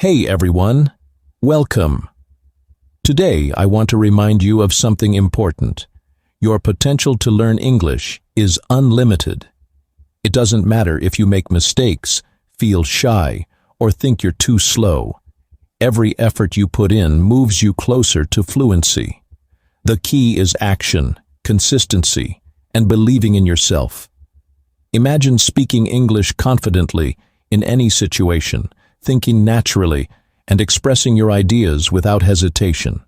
Hey everyone, welcome. Today I want to remind you of something important. Your potential to learn English is unlimited. It doesn't matter if you make mistakes, feel shy, or think you're too slow. Every effort you put in moves you closer to fluency. The key is action, consistency, and believing in yourself. Imagine speaking English confidently in any situation, thinking naturally, and expressing your ideas without hesitation.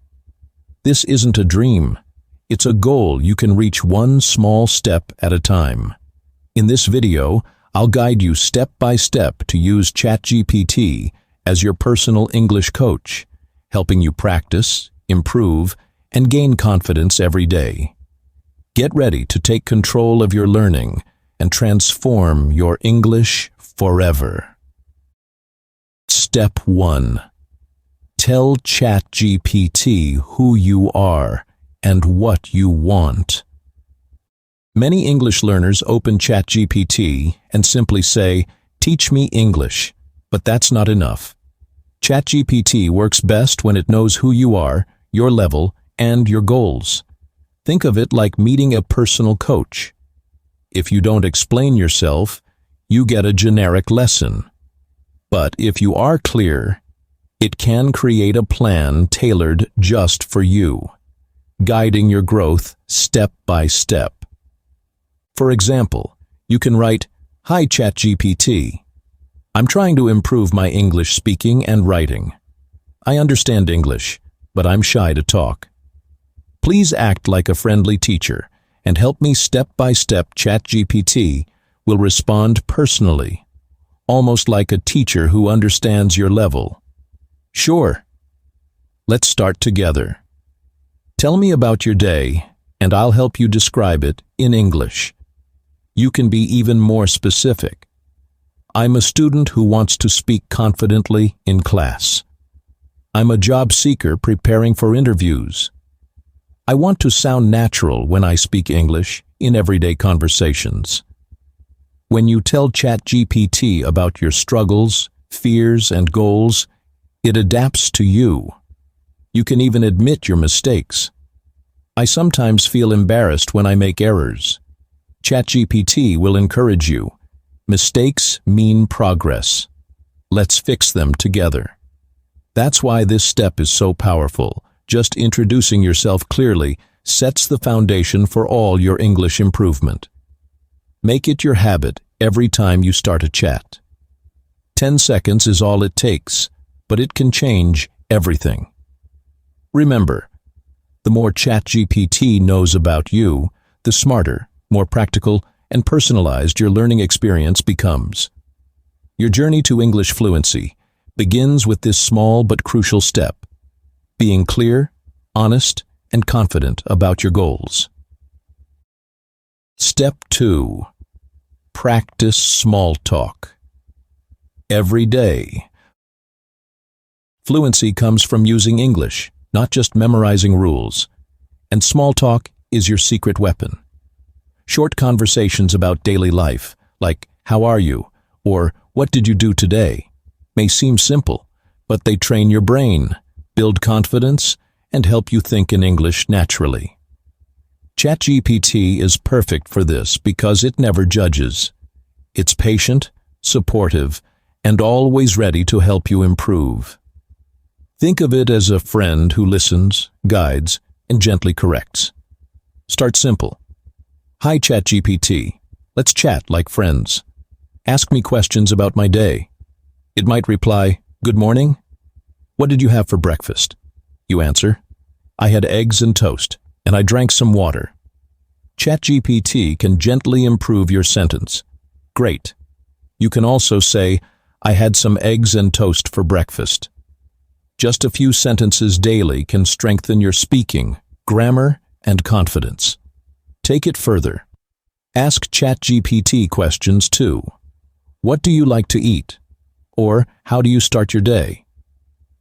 This isn't a dream. It's a goal you can reach one small step at a time. In this video, I'll guide you step by step to use ChatGPT as your personal English coach, helping you practice, improve, and gain confidence every day. Get ready to take control of your learning and transform your English forever. Step 1. Tell ChatGPT who you are and what you want. Many English learners open ChatGPT and simply say, "Teach me English," but that's not enough. ChatGPT works best when it knows who you are, your level, and your goals. Think of it like meeting a personal coach. If you don't explain yourself, you get a generic lesson. But if you are clear, it can create a plan tailored just for you, guiding your growth step by step. For example, you can write, "Hi ChatGPT. I'm trying to improve my English speaking and writing. I understand English, but I'm shy to talk. Please act like a friendly teacher and help me step by step." ChatGPT will respond personally, almost like a teacher who understands your level. "Sure. Let's start together. Tell me about your day, and I'll help you describe it in English." You can be even more specific. "I'm a student who wants to speak confidently in class. I'm a job seeker preparing for interviews. I want to sound natural when I speak English in everyday conversations." When you tell ChatGPT about your struggles, fears, and goals, it adapts to you. You can even admit your mistakes. "I sometimes feel embarrassed when I make errors." ChatGPT will encourage you. Mistakes mean progress. Let's fix them together. That's why this step is so powerful. Just introducing yourself clearly sets the foundation for all your English improvement. Make it your habit every time you start a chat. 10 seconds is all it takes, but it can change everything. Remember, the more ChatGPT knows about you, the smarter, more practical, and personalized your learning experience becomes. Your journey to English fluency begins with this small but crucial step: being clear, honest, and confident about your goals. Step 2. Practice small talk. Every day. Fluency comes from using English, not just memorizing rules. And small talk is your secret weapon. Short conversations about daily life, like "How are you?" or "What did you do today?" may seem simple, but they train your brain, build confidence, and help you think in English naturally. ChatGPT is perfect for this because it never judges. It's patient, supportive, and always ready to help you improve. Think of it as a friend who listens, guides, and gently corrects. Start simple. "Hi ChatGPT, let's chat like friends. Ask me questions about my day." It might reply, "Good morning. What did you have for breakfast?" You answer, "I had eggs and toast, and I drank some water." ChatGPT can gently improve your sentence. Great. You can also say, "I had some eggs and toast for breakfast." Just a few sentences daily can strengthen your speaking, grammar, and confidence. Take it further. Ask ChatGPT questions too. "What do you like to eat?" Or "How do you start your day?"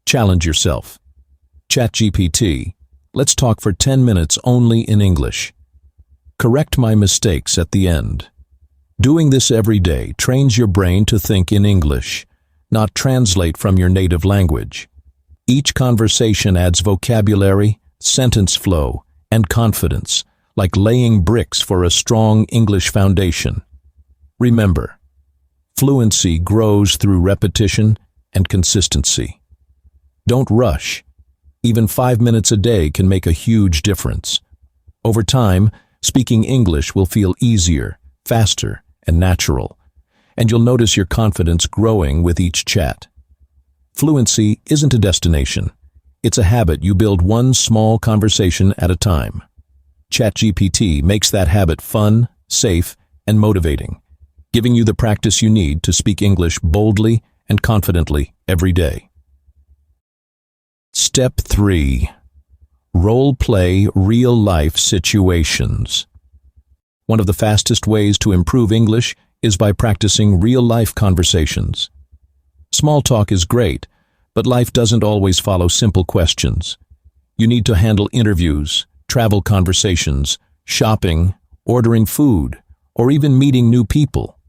Challenge yourself. ChatGPT, let's talk for 10 minutes only in English. Correct my mistakes at the end. Doing this every day trains your brain to think in English, not translate from your native language. Each conversation adds vocabulary, sentence flow, and confidence, like laying bricks for a strong English foundation. Remember, fluency grows through repetition and consistency. Don't rush. Even 5 minutes a day can make a huge difference. Over time, speaking English will feel easier, faster, and natural, and you'll notice your confidence growing with each chat. Fluency isn't a destination. It's a habit you build one small conversation at a time. ChatGPT makes that habit fun, safe, and motivating, giving you the practice you need to speak English boldly and confidently every day. Step 3. Role-play real-life situations. One of the fastest ways to improve English is by practicing real-life conversations. Small talk is great, but life doesn't always follow simple questions. You need to handle interviews, travel conversations, shopping, ordering food, or even meeting new people.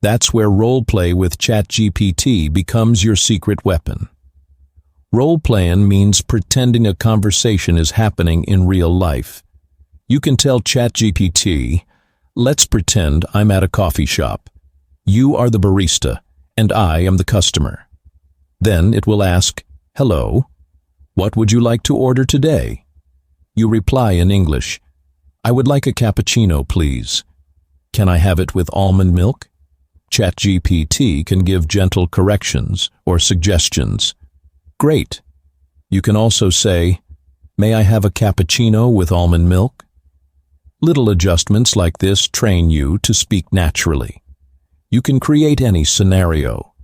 That's where role-play with ChatGPT becomes your secret weapon. Role-playing means pretending a conversation is happening in real life. You can tell ChatGPT, "Let's pretend I'm at a coffee shop. You are the barista, and I am the customer." Then it will ask, "Hello, what would you like to order today?" You reply in English, "I would like a cappuccino, please. Can I have it with almond milk?" ChatGPT can give gentle corrections or suggestions. Great. You can also say, "May I have a cappuccino with almond milk?" Little adjustments like this train you to speak naturally. You can create any scenario: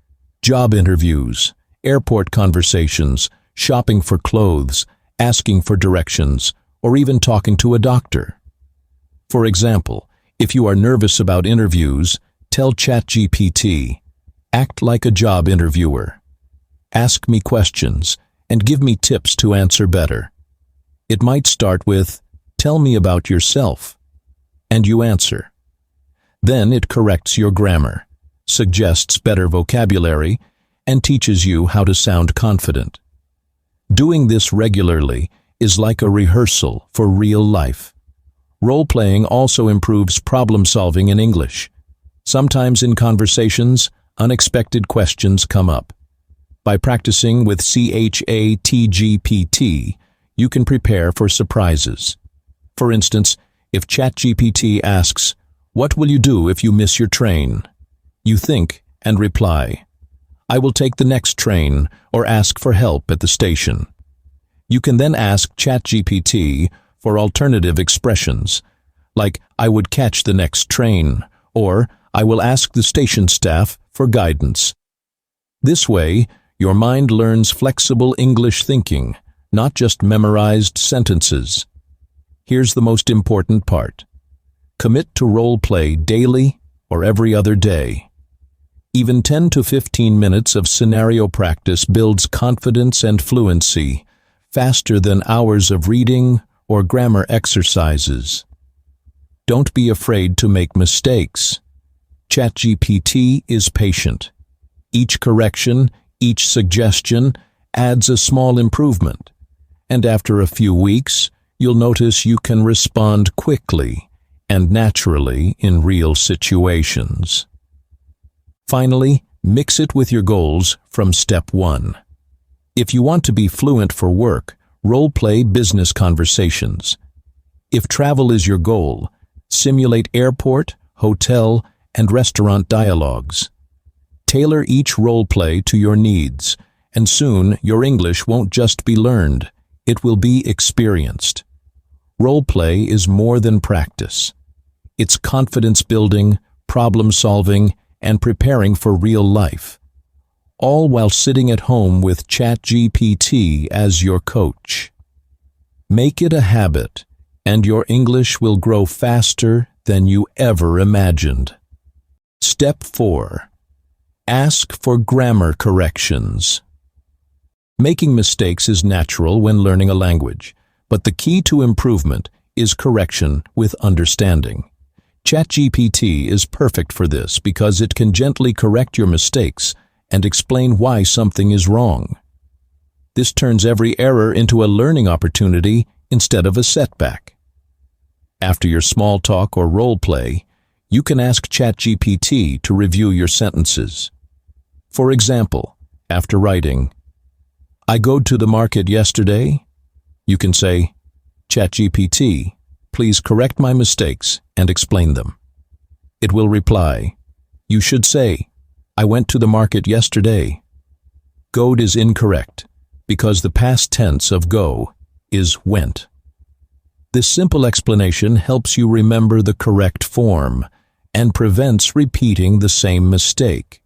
job interviews, airport conversations, shopping for clothes, asking for directions, or even talking to a doctor. For example, if you are nervous about interviews, tell ChatGPT, "Act like a job interviewer. Ask me questions and give me tips to answer better." It might start with, "Tell me about yourself," and you answer. Then it corrects your grammar, suggests better vocabulary, and teaches you how to sound confident. Doing this regularly is like a rehearsal for real life. Role-playing also improves problem-solving in English. Sometimes in conversations, unexpected questions come up. By practicing with ChatGPT, you can prepare for surprises. For instance, if ChatGPT asks, "What will you do if you miss your train?" you think and reply, "I will take the next train," or ask for help at the station. You can then ask ChatGPT for alternative expressions, like "I would catch the next train," or "I will ask the station staff for guidance." This way, your mind learns flexible English thinking, not just memorized sentences. Here's the most important part. Commit to role-play daily or every other day. Even 10 to 15 minutes of scenario practice builds confidence and fluency, faster than hours of reading or grammar exercises. Don't be afraid to make mistakes. ChatGPT is patient. Each correction, each suggestion adds a small improvement, and after a few weeks, you'll notice you can respond quickly and naturally in real situations. Finally, mix it with your goals from step 1. If you want to be fluent for work, role-play business conversations. If travel is your goal, simulate airport, hotel, and restaurant dialogues. Tailor each role-play to your needs, and soon your English won't just be learned, it will be experienced. Role-play is more than practice. It's confidence-building, problem-solving, and preparing for real life, all while sitting at home with ChatGPT as your coach. Make it a habit, and your English will grow faster than you ever imagined. Step 4. Ask for grammar corrections. Making mistakes is natural when learning a language, but the key to improvement is correction with understanding. ChatGPT is perfect for this because it can gently correct your mistakes and explain why something is wrong. This turns every error into a learning opportunity instead of a setback. After your small talk or role play, you can ask ChatGPT to review your sentences. For example, after writing, "I go to the market yesterday," you can say, "ChatGPT, please correct my mistakes and explain them." It will reply, "You should say, I went to the market yesterday." Goed is incorrect because the past tense of go is went. This simple explanation helps you remember the correct form and prevents repeating the same mistake.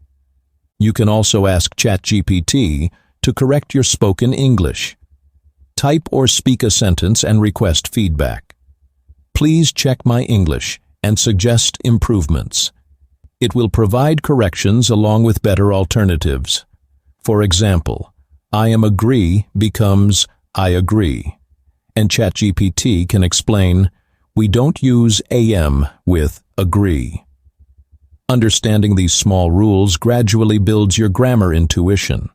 You can also ask ChatGPT to correct your spoken English. Type or speak a sentence and request feedback. "Please check my English and suggest improvements." It will provide corrections along with better alternatives. For example, "I am agree" becomes "I agree." And ChatGPT can explain, "We don't use am with agree." Understanding these small rules gradually builds your grammar intuition.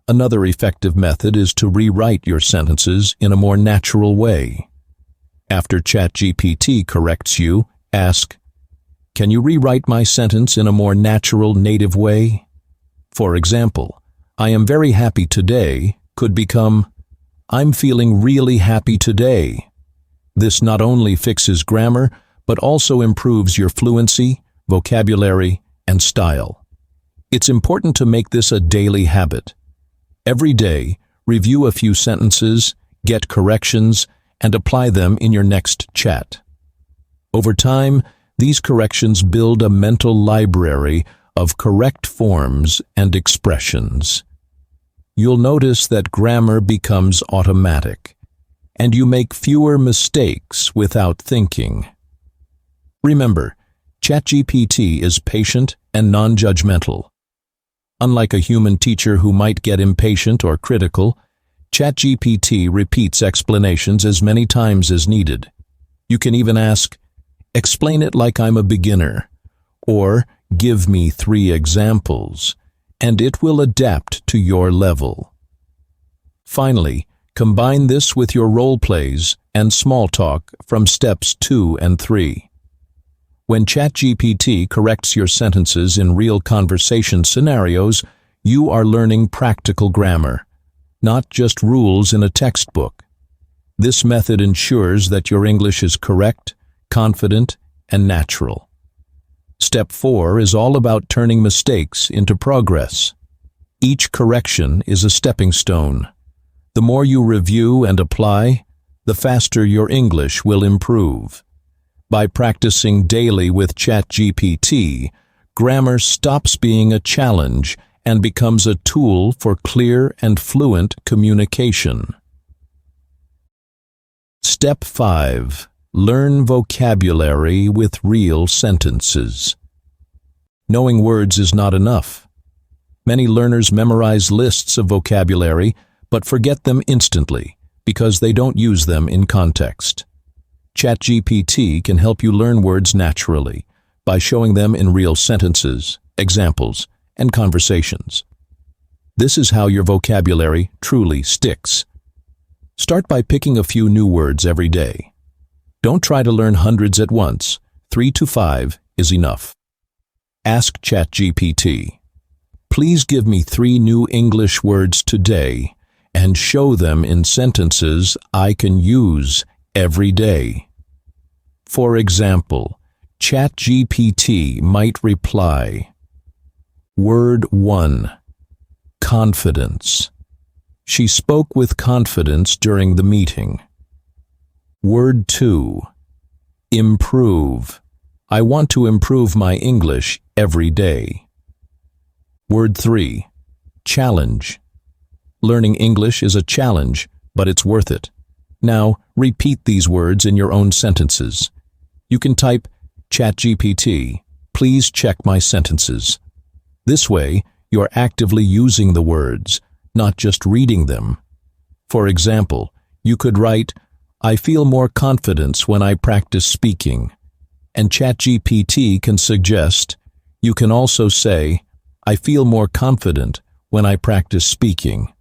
Another effective method is to rewrite your sentences in a more natural way. After ChatGPT corrects you, ask, "Can you rewrite my sentence in a more natural, native way?" For example, "I am very happy today" could become, "I'm feeling really happy today." This not only fixes grammar, but also improves your fluency, vocabulary, and style. It's important to make this a daily habit. Every day, review a few sentences, get corrections, and apply them in your next chat. Over time, these corrections build a mental library of correct forms and expressions. You'll notice that grammar becomes automatic, and you make fewer mistakes without thinking. Remember, ChatGPT is patient and non-judgmental. Unlike a human teacher who might get impatient or critical, ChatGPT repeats explanations as many times as needed. You can even ask, "Explain it like I'm a beginner," or "Give me 3 examples," and it will adapt to your level. Finally, combine this with your role plays and small talk from steps 2 and 3. When ChatGPT corrects your sentences in real conversation scenarios, you are learning practical grammar, not just rules in a textbook. This method ensures that your English is correct, confident, and natural. Step 4 is all about turning mistakes into progress. Each correction is a stepping stone. The more you review and apply, the faster your English will improve. By practicing daily with ChatGPT, grammar stops being a challenge and becomes a tool for clear and fluent communication. Step 5. Learn vocabulary with real sentences. Knowing words is not enough. Many learners memorize lists of vocabulary but forget them instantly because they don't use them in context. ChatGPT can help you learn words naturally by showing them in real sentences, examples, and conversations. This is how your vocabulary truly sticks. Start by picking a few new words every day. Don't try to learn hundreds at once. 3 to 5 is enough. Ask ChatGPT, "Please give me 3 new English words today," and show them in sentences I can use every day. For example, ChatGPT might reply, Word 1. Confidence. She spoke with confidence during the meeting. Word 2. Improve. I want to improve my English every day. Word 3. Challenge. Learning English is a challenge, but it's worth it. Now, repeat these words in your own sentences. You can type, ChatGPT, please check my sentences. This way, you're actively using the words, not just reading them. For example, you could write, I feel more confidence when I practice speaking. And ChatGPT can suggest, you can also say, I feel more confident when I practice speaking.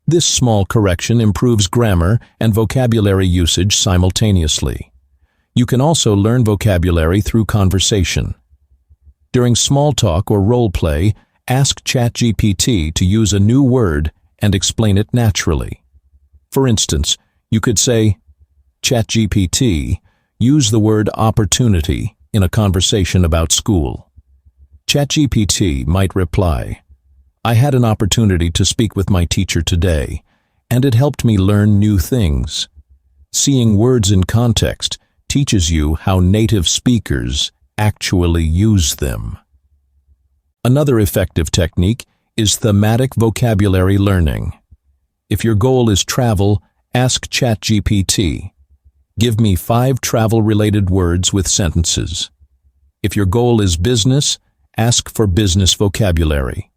This small correction improves grammar and vocabulary usage simultaneously. You can also learn vocabulary through conversation. During small talk or role play, ask ChatGPT to use a new word and explain it naturally. For instance, you could say, ChatGPT, use the word opportunity in a conversation about school. ChatGPT might reply, I had an opportunity to speak with my teacher today, and it helped me learn new things. Seeing words in context teaches you how native speakers actually use them. Another effective technique is thematic vocabulary learning. If your goal is travel, ask ChatGPT. Give me 5 travel-related words with sentences. If your goal is business, ask for business vocabulary.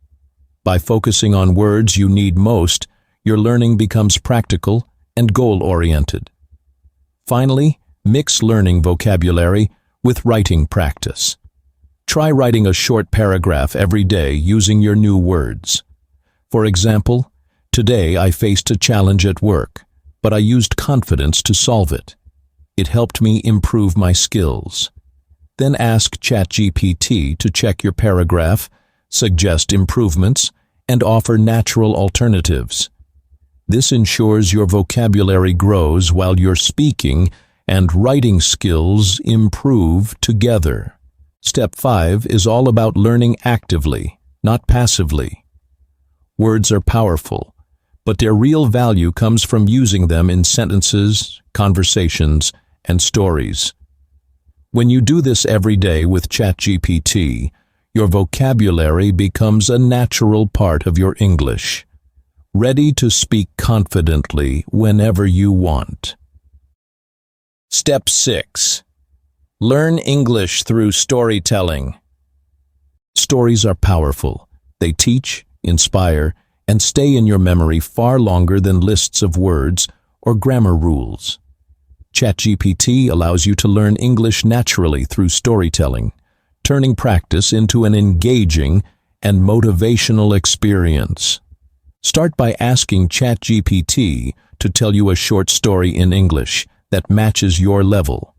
By focusing on words you need most, your learning becomes practical and goal-oriented. Finally, mix learning vocabulary with writing practice. Try writing a short paragraph every day using your new words. For example, today I faced a challenge at work, but I used confidence to solve it. It helped me improve my skills. Then ask ChatGPT to check your paragraph, suggest improvements, and offer natural alternatives. This ensures your vocabulary grows while you're speaking and writing skills improve together. Step 5 is all about learning actively, not passively. Words are powerful, but their real value comes from using them in sentences, conversations, and stories. When you do this every day with ChatGPT, your vocabulary becomes a natural part of your English, ready to speak confidently whenever you want. Step 6. Learn English through storytelling. Stories are powerful. They teach, inspire, and stay in your memory far longer than lists of words or grammar rules. ChatGPT allows you to learn English naturally through storytelling, turning practice into an engaging and motivational experience. Start by asking ChatGPT to tell you a short story in English that matches your level.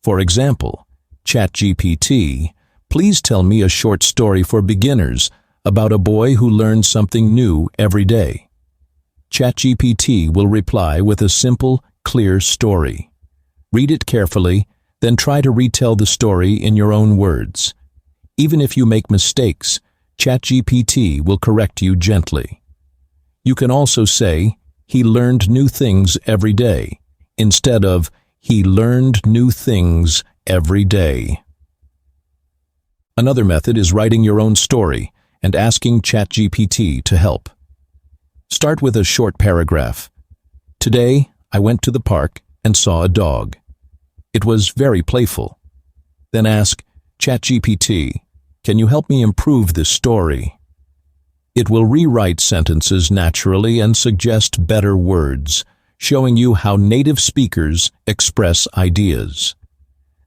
For example, ChatGPT, please tell me a short story for beginners about a boy who learns something new every day. ChatGPT will reply with a simple, clear story. Read it carefully, then try to retell the story in your own words. Even if you make mistakes, ChatGPT will correct you gently. You can also say, he learned new things every day, instead of, he learned new things every day. Another method is writing your own story and asking ChatGPT to help. Start with a short paragraph. Today, I went to the park and saw a dog. It was very playful. Then ask, ChatGPT, can you help me improve this story? It will rewrite sentences naturally and suggest better words, showing you how native speakers express ideas.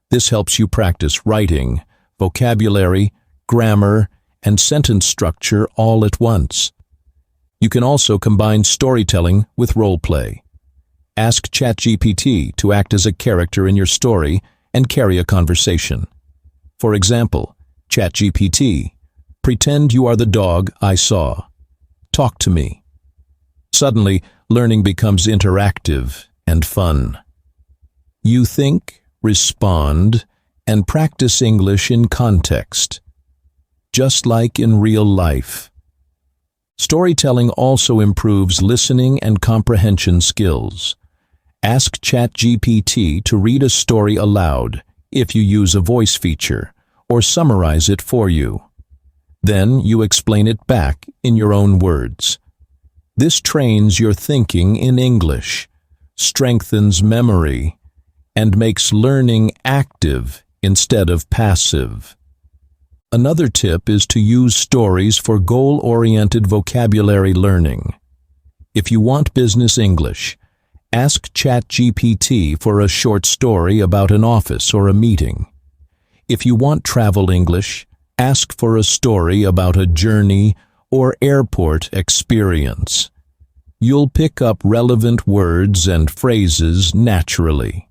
This helps you practice writing, vocabulary, grammar, and sentence structure all at once. You can also combine storytelling with role play. Ask ChatGPT to act as a character in your story and carry a conversation. For example, ChatGPT, pretend you are the dog I saw. Talk to me. Suddenly, learning becomes interactive and fun. You think, respond, and practice English in context, just like in real life. Storytelling also improves listening and comprehension skills. Ask ChatGPT to read a story aloud if you use a voice feature, or summarize it for you. Then you explain it back in your own words. This trains your thinking in English, strengthens memory, and makes learning active instead of passive. Another tip is to use stories for goal-oriented vocabulary learning. If you want business English, ask ChatGPT for a short story about an office or a meeting. If you want travel English, Ask for a story about a journey or airport experience. You'll pick up relevant words and phrases naturally.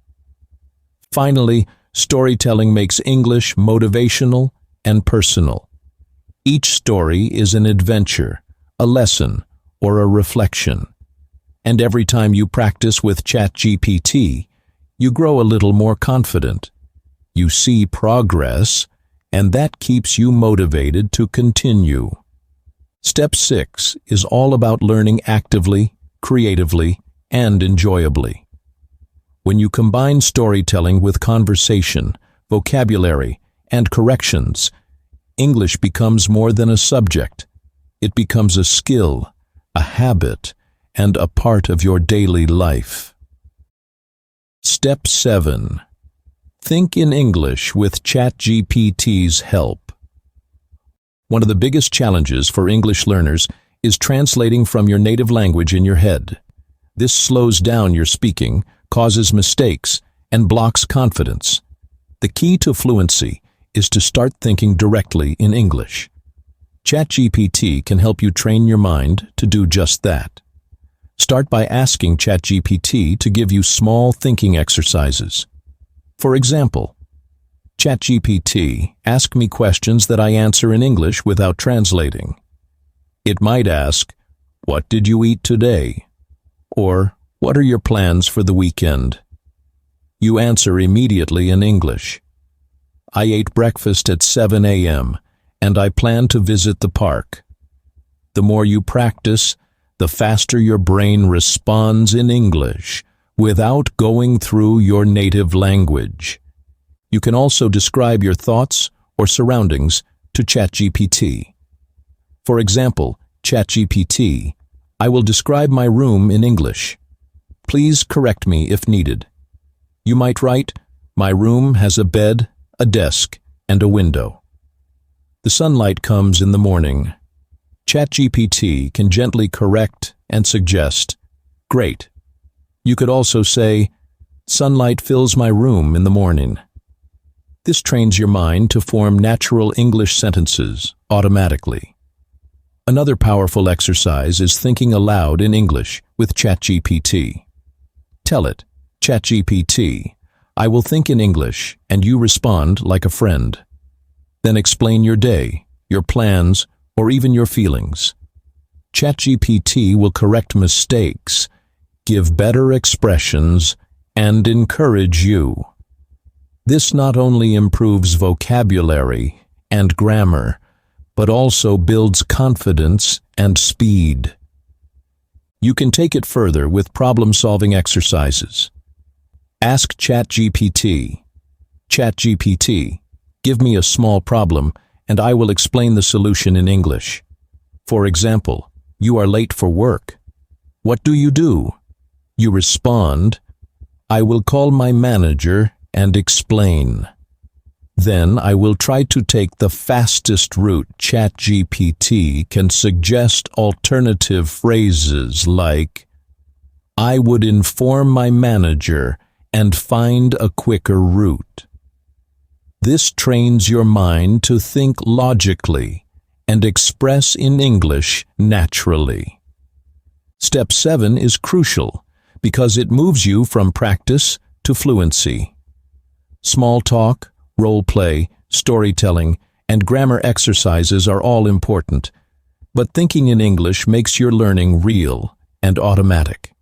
Finally, storytelling makes English motivational and personal. Each story is an adventure, a lesson, or a reflection. And every time you practice with ChatGPT, you grow a little more confident. You see progress, and that keeps you motivated to continue. Step 6 is all about learning actively, creatively, and enjoyably. When you combine storytelling with conversation, vocabulary, and corrections, English becomes more than a subject. It becomes a skill, a habit, and a part of your daily life. Step 7. Think in English with ChatGPT's help. One of the biggest challenges for English learners is translating from your native language in your head. This slows down your speaking, causes mistakes, and blocks confidence. The key to fluency is to start thinking directly in English. ChatGPT can help you train your mind to do just that. Start by asking ChatGPT to give you small thinking exercises. For example, ChatGPT, ask me questions that I answer in English without translating. It might ask, "What did you eat today?" Or, "What are your plans for the weekend?" You answer immediately in English. "I ate breakfast at 7 a.m. and I plan to visit the park." The more you practice, the faster your brain responds in English without going through your native language. You can also describe your thoughts or surroundings to ChatGPT. For example, ChatGPT, I will describe my room in English. Please correct me if needed. You might write, my room has a bed, a desk, and a window. The sunlight comes in the morning. ChatGPT can gently correct and suggest, great. You could also say, sunlight fills my room in the morning. This trains your mind to form natural English sentences automatically. Another powerful exercise is thinking aloud in English with ChatGPT. Tell it, ChatGPT, I will think in English, and you respond like a friend. Then explain your day, your plans, or even your feelings. ChatGPT will correct mistakes, give better expressions, and encourage you. This not only improves vocabulary and grammar, but also builds confidence and speed. You can take it further with problem-solving exercises. Ask ChatGPT, ChatGPT, give me a small problem, and I will explain the solution in English. For example, you are late for work. What do? You respond, I will call my manager and explain. Then I will try to take the fastest route. ChatGPT can suggest alternative phrases like, I would inform my manager and find a quicker route. This trains your mind to think logically and express in English naturally. Step 7 is crucial because it moves you from practice to fluency. Small talk, role play, storytelling, and grammar exercises are all important, but thinking in English makes your learning real and automatic.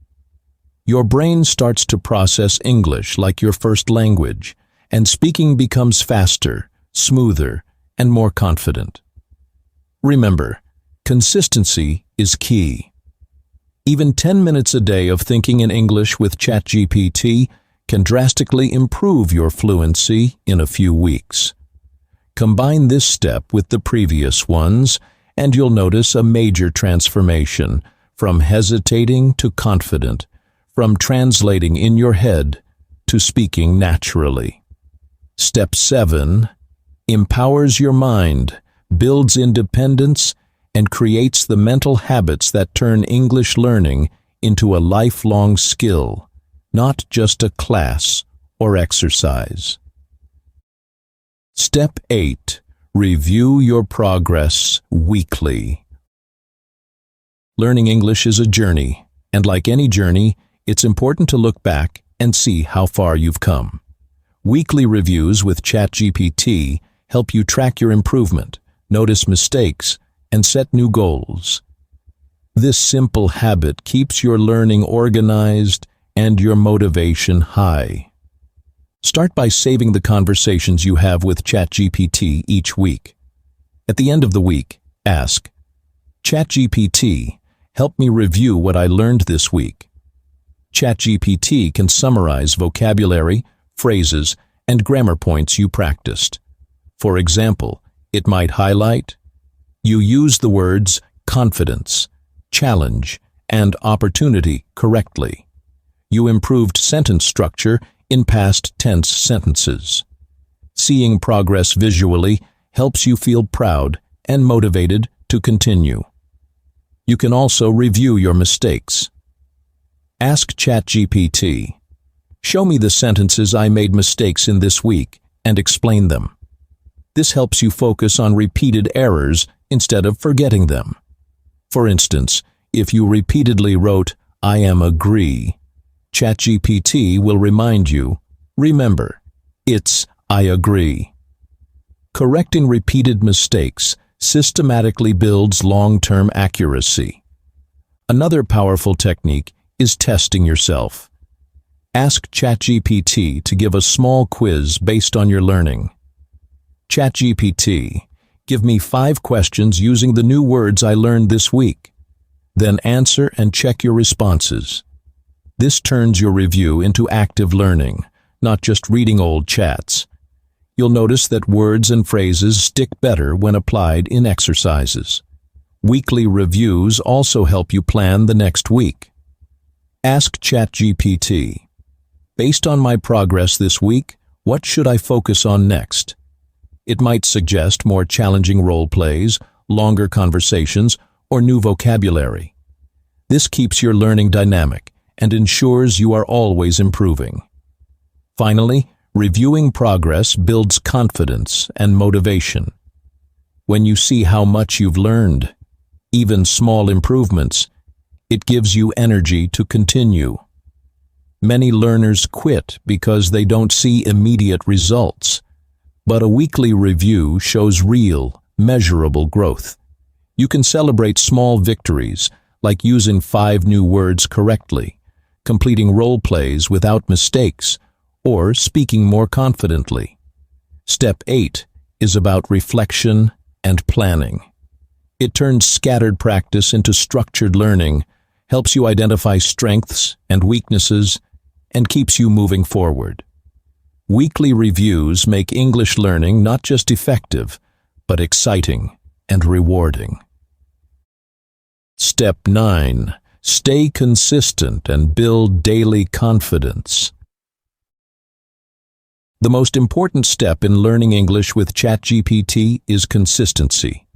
Your brain starts to process English like your first language, and speaking becomes faster, smoother, and more confident. Remember, consistency is key. Even 10 minutes a day of thinking in English with ChatGPT can drastically improve your fluency in a few weeks. Combine this step with the previous ones, and you'll notice a major transformation from hesitating to confident, from translating in your head to speaking naturally. Step 7 empowers your mind, builds independence, and creates the mental habits that turn English learning into a lifelong skill, not just a class or exercise. Step 8. Review your progress weekly. Learning English is a journey, and like any journey, it's important to look back and see how far you've come. Weekly reviews with ChatGPT help you track your improvement, notice mistakes, and set new goals. This simple habit keeps your learning organized and your motivation high. Start by saving the conversations you have with ChatGPT each week. At the end of the week, ask, ChatGPT, help me review what I learned this week. ChatGPT can summarize vocabulary, phrases, and grammar points you practiced. For example, it might highlight, you used the words confidence, challenge, and opportunity correctly. You improved sentence structure in past tense sentences. Seeing progress visually helps you feel proud and motivated to continue. You can also review your mistakes. Ask ChatGPT, show me the sentences I made mistakes in this week and explain them. This helps you focus on repeated errors instead of forgetting them. For instance, if you repeatedly wrote, I am agree, ChatGPT will remind you, remember, it's I agree. Correcting repeated mistakes systematically builds long-term accuracy. Another powerful technique is testing yourself. Ask ChatGPT to give a small quiz based on your learning. ChatGPT, give me 5 questions using the new words I learned this week. Then answer and check your responses. This turns your review into active learning, not just reading old chats. You'll notice that words and phrases stick better when applied in exercises. Weekly reviews also help you plan the next week. Ask ChatGPT, based on my progress this week, what should I focus on next? It might suggest more challenging role plays, longer conversations, or new vocabulary. This keeps your learning dynamic and ensures you are always improving. Finally, reviewing progress builds confidence and motivation. When you see how much you've learned, even small improvements, it gives you energy to continue. Many learners quit because they don't see immediate results, but a weekly review shows real, measurable growth. You can celebrate small victories, like using 5 new words correctly, completing role plays without mistakes, or speaking more confidently. Step 8 is about reflection and planning. It turns scattered practice into structured learning, helps you identify strengths and weaknesses, and keeps you moving forward. Weekly reviews make English learning not just effective, but exciting and rewarding. Step 9. Stay consistent and build daily confidence. The most important step in learning English with ChatGPT is consistency.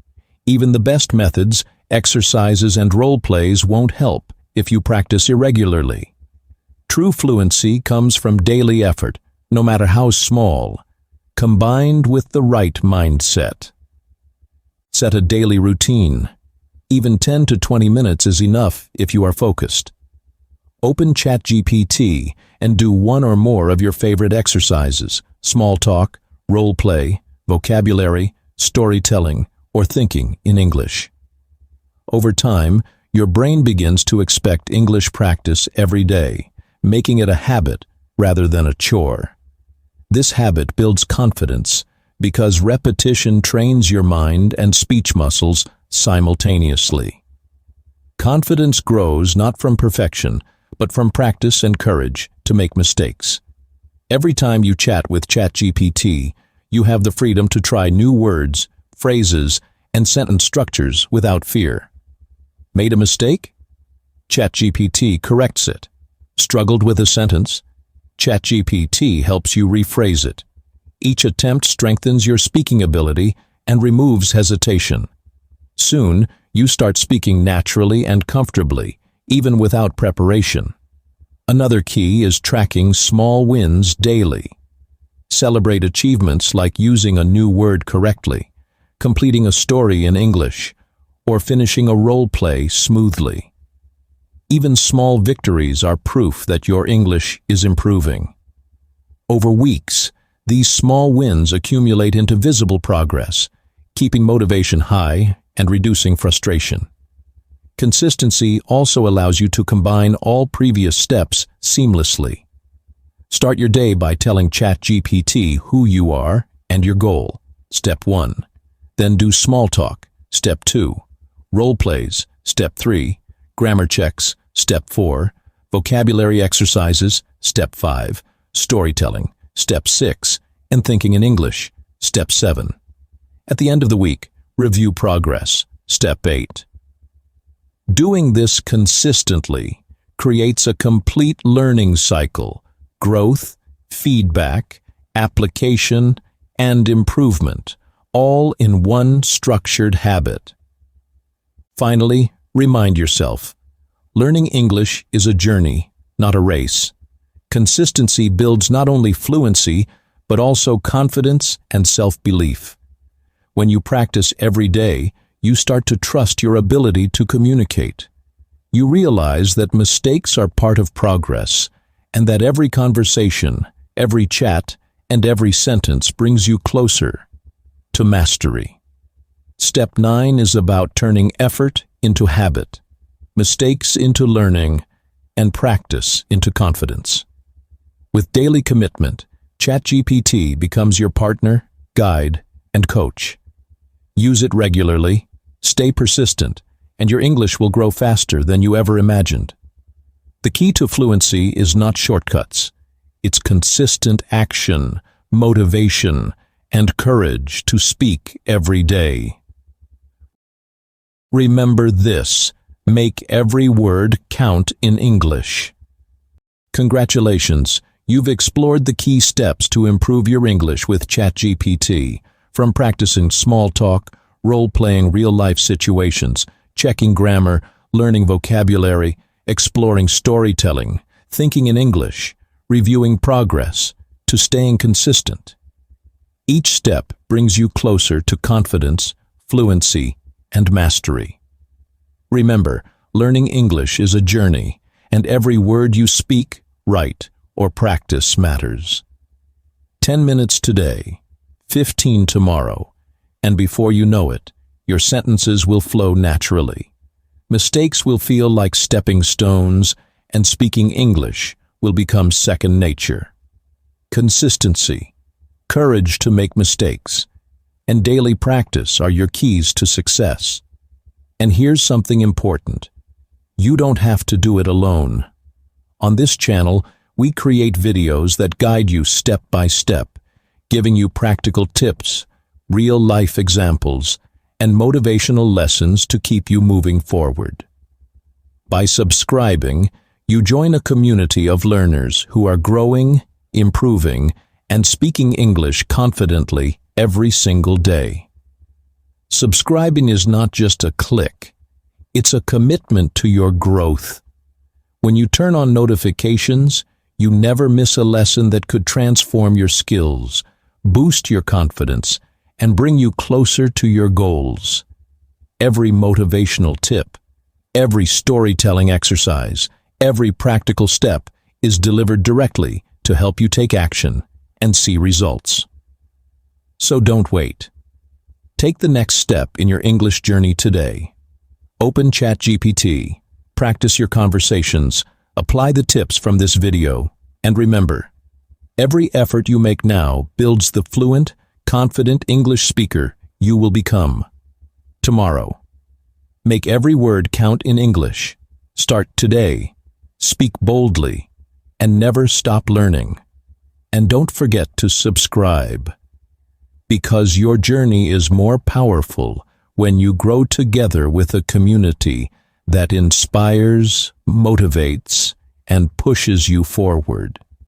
Even the best methods, exercises, and role plays won't help if you practice irregularly. True fluency comes from daily effort, no matter how small, combined with the right mindset. Set a daily routine. Even 10 to 20 minutes is enough if you are focused. Open ChatGPT and do one or more of your favorite exercises, small talk, role play, vocabulary, storytelling, or thinking in English. Over time, your brain begins to expect English practice every day, making it a habit rather than a chore. This habit builds confidence because repetition trains your mind and speech muscles simultaneously. Confidence grows not from perfection, but from practice and courage to make mistakes. Every time you chat with ChatGPT, you have the freedom to try new words, phrases, and sentence structures without fear. Made a mistake? ChatGPT corrects it. Struggled with a sentence? ChatGPT helps you rephrase it. Each attempt strengthens your speaking ability and removes hesitation. Soon, you start speaking naturally and comfortably, even without preparation. Another key is tracking small wins daily. Celebrate achievements like using a new word correctly, completing a story in English, or finishing a role play smoothly. Even small victories are proof that your English is improving. Over weeks, these small wins accumulate into visible progress, keeping motivation high and reducing frustration. Consistency also allows you to combine all previous steps seamlessly. Start your day by telling ChatGPT who you are and your goal, Step 1. Then do small talk, Step 2. Role plays, Step 3. Grammar checks, Step 4. Vocabulary exercises, Step 5. Storytelling, Step 6. And thinking in English, Step 7. At the end of the week, review progress, Step 8. Doing this consistently creates a complete learning cycle: growth, feedback, application, and improvement, all in one structured habit. Finally, remind yourself, learning English is a journey, not a race. Consistency builds not only fluency, but also confidence and self-belief. When you practice every day, you start to trust your ability to communicate. You realize that mistakes are part of progress, and that every conversation, every chat, and every sentence brings you closer to mastery. Step 9 is about turning effort into habit, mistakes into learning, and practice into confidence. With daily commitment, ChatGPT becomes your partner, guide, and coach. Use it regularly, stay persistent, and your English will grow faster than you ever imagined. The key to fluency is not shortcuts. It's consistent action, motivation, and courage to speak every day. Remember this: make every word count in English. Congratulations, you've explored the key steps to improve your English with ChatGPT, from practicing small talk, role-playing real-life situations, checking grammar, learning vocabulary, exploring storytelling, thinking in English, reviewing progress, to staying consistent. Each step brings you closer to confidence, fluency, and mastery. Remember, learning English is a journey, and every word you speak, write, or practice matters. 10 minutes today, 15 tomorrow, and before you know it, your sentences will flow naturally. Mistakes will feel like stepping stones, and speaking English will become second nature. Consistency, courage to make mistakes, and daily practice are your keys to success. And here's something important: you don't have to do it alone. On this channel, we create videos that guide you step by step, giving you practical tips, real-life examples, and motivational lessons to keep you moving forward. By subscribing, you join a community of learners who are growing, improving, and speaking English confidently every single day. Subscribing is not just a click, it's a commitment to your growth. When you turn on notifications, you never miss a lesson that could transform your skills, boost your confidence, and bring you closer to your goals. Every motivational tip, every storytelling exercise, every practical step is delivered directly to help you take action and see results. So don't wait. Take the next step in your English journey today. Open ChatGPT, practice your conversations, apply the tips from this video, and remember, every effort you make now builds the fluent, confident English speaker you will become. Tomorrow, make every word count in English. Start today, speak boldly, and never stop learning. And don't forget to subscribe, because your journey is more powerful when you grow together with a community that inspires, motivates, and pushes you forward.